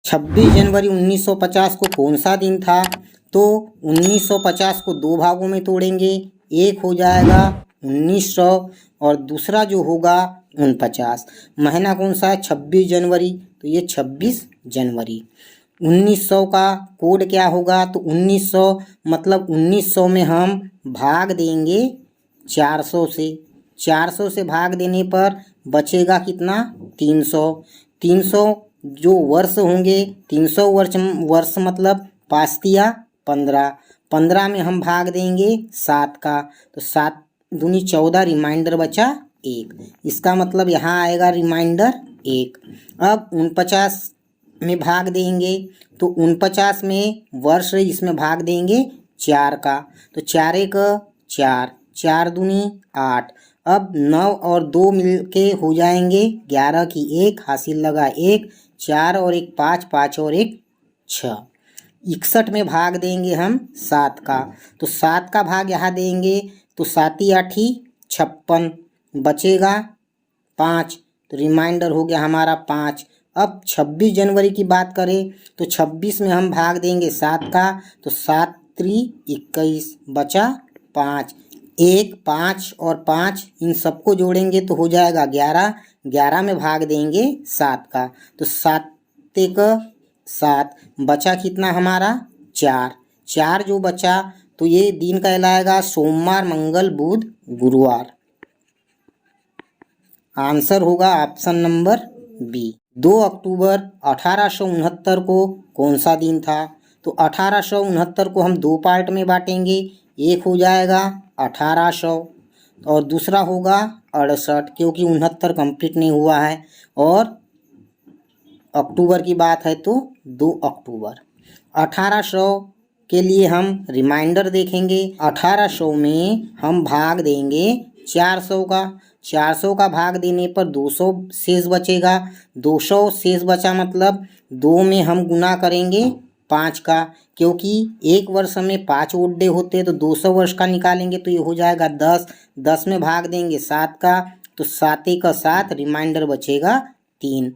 26 जनवरी 1950 को कौन सा दिन था? तो 1950 को दो भागों में तोड़ेंगे, एक हो जाएगा 1900 और दूसरा जो होगा 49। महीना कौन सा है? 26 जनवरी, तो ये 26 जनवरी। 1900 का कोड क्या होगा? तो 1900 मतलब 1900 में हम भाग देंगे 400 से। 400 से भाग देने पर बचेगा कितना? 300। 300 जो वर्ष होंगे, 300 वर्ष मतलब 5 तिया 15। 15 में हम भाग देंगे 7 का, तो 7 दूनी 14, रिमाइंडर बचा 1। इसका मतलब यहाँ आएगा रिमाइंडर 1। अब 49 में भाग देंगे, तो 49 में वर्ष इसमें भाग देंगे 4 का, तो 4 एक 4, 4 दूनी 8। अब 9 और 2 मिलके हो जाएंगे 11 की 1, हासिल लगा 1, 4 और 1 5, 5 और 1 6। 61 में भाग देंगे हम 7 का, तो 7 का भाग यहाँ देंगे, तो 7 8 56, बचेगा 5, तो रिमाइंडर हो गया हमारा 5। अब 26 जनवरी की बात करें, तो 26 में हम भाग देंगे 7 का, तो 7 3 21, बचा 5। 1 5 और 5 इन सबको जोड़ेंगे तो हो जाएगा 11। 11 में भाग देंगे 7 का, तो 7 एक 7, बचा कितना हमारा? 4। 4 जो बचा, तो ये दिन कहलाएगा सोमवार, मंगल, बुध, गुरुवार। आंसर होगा ऑप्शन नंबर बी। 2 अक्टूबर 1869 को कौन सा दिन था? तो 1869 को हम दो पार्ट में बांटेंगे, एक हो जाएगा 1800 और दूसरा होगा 68, क्योंकि 69 कंप्लीट नहीं हुआ है। और अक्टूबर की बात है तो 2 अक्टूबर। 1800 के लिए हम रिमाइंडर देखेंगे। 1800 में हम भाग देंगे 400 का। 400 का भाग देने पर 200 शेष बचेगा। 200 शेष बचा मतलब 2 में हम गुना करेंगे 5 का, क्योंकि एक वर्ष में 5 ओडे होते हैं, तो 200 वर्ष का निकालेंगे तो ये हो जाएगा 10। 10 में भाग देंगे 7 का, तो 7 एक 7, रिमाइंडर बचेगा 3।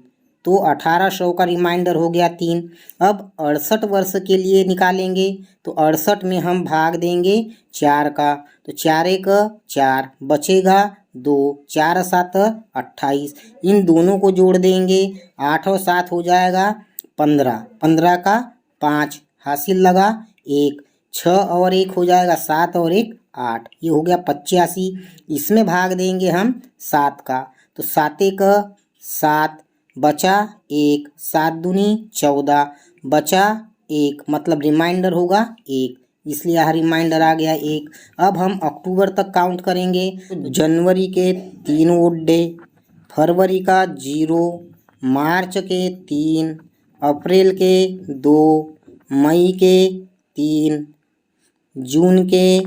तो 1800 का रिमाइंडर हो गया 3। अब 68 वर्ष के लिए निकालेंगे, तो 68 में हम भाग देंगे 4 का, तो 4 एक 4, बचेगा 2, 4 7 28। इन दोनों को जोड़ देंगे, 8 और 7 हो जाएगा 15। 15 का 5, हासिल लगा 1, 6 और 1 हो जाएगा 7 और 1 8, ये हो गया 85। इसमें भाग देंगे हम 7 का, तो 7 एक 7, बचा 1, 7 दूनी 14, बचा 1, मतलब रिमाइंडर होगा 1, इसलिए यहाँ रिमाइंडर आ गया 1। अब हम अक्टूबर तक काउंट करेंगे। जनवरी के 3 ओडे, फरवरी का 0, मार्च के 3, अप्रैल के 2, मई के 3, जून के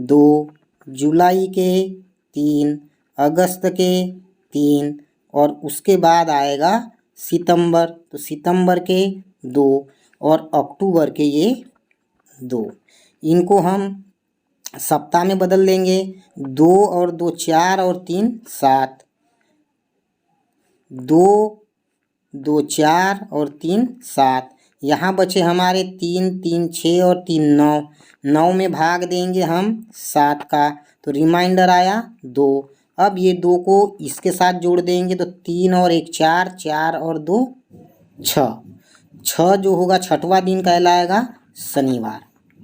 2, जुलाई के 3, अगस्त के 3 और उसके बाद आएगा सितंबर, तो सितंबर के 2 और अक्टूबर के ये 2। इनको हम सप्ताह में बदल देंगे। 2 और 2 4 और 3 7, 2 2 4 और 3 7। यहाँ बचे हमारे 3 3 6 और 3 9। 9 में भाग देंगे हम 7 का, तो रिमाइंडर आया 2। अब ये 2 को इसके साथ जोड़ देंगे, तो 3 और 1 4, 4 और 2 6। 6 जो होगा छठवां दिन कहलाएगा शनिवार।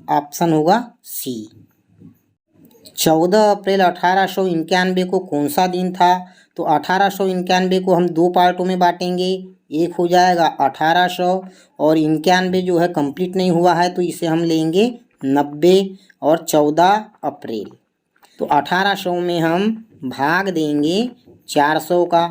ऑप्शन होगा सी। 14 अप्रैल 1891 को कौन सा दिन था? तो 1891 को हम दो पार्टों में बांटेंगे, एक हो जाएगा 1800 और 91 जो है कंप्लीट नहीं हुआ है, तो इसे हम लेंगे 90 और 14 अप्रैल। तो 1800 में हम भाग देंगे 400 का,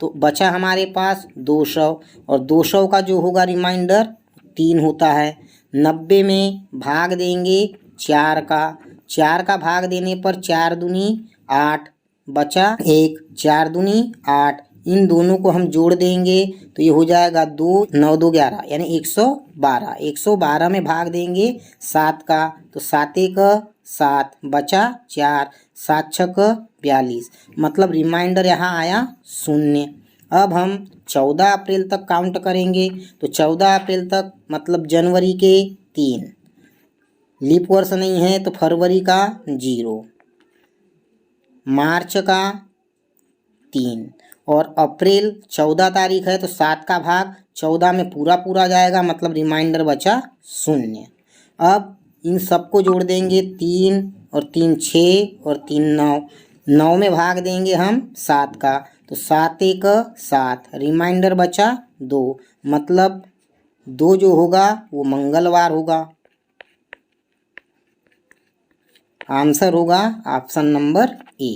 तो बचा हमारे पास 200 और 200 का जो होगा रिमाइंडर 3 होता है। 90 में भाग देंगे 4 का, 4 का भाग देने पर 4 दूनी 8, बचा 1, 4 दूनी 8। इन दोनों को हम जोड़ देंगे तो ये हो जाएगा 2 9 2 11, यानी 112। 112 में भाग देंगे 7 का, तो 7 एक 7, बचा 4, 7 6 42, मतलब रिमाइंडर यहाँ आया 0। अब हम 14 अप्रैल तक काउंट करेंगे तो 14 अप्रैल तक मतलब जनवरी के 3, लीप वर्ष नहीं है तो फरवरी का 0, मार्च का 3 और अप्रैल 14 तारीख है तो 7 का भाग 14 में पूरा पूरा जाएगा मतलब रिमाइंडर बचा 0। अब इन सबको जोड़ देंगे 3 और 3 6 और 3 9, 9 में भाग देंगे हम 7 का तो 7 1 7, रिमाइंडर बचा 2 मतलब 2 जो होगा वो मंगलवार होगा। आंसर होगा ऑप्शन नंबर ए।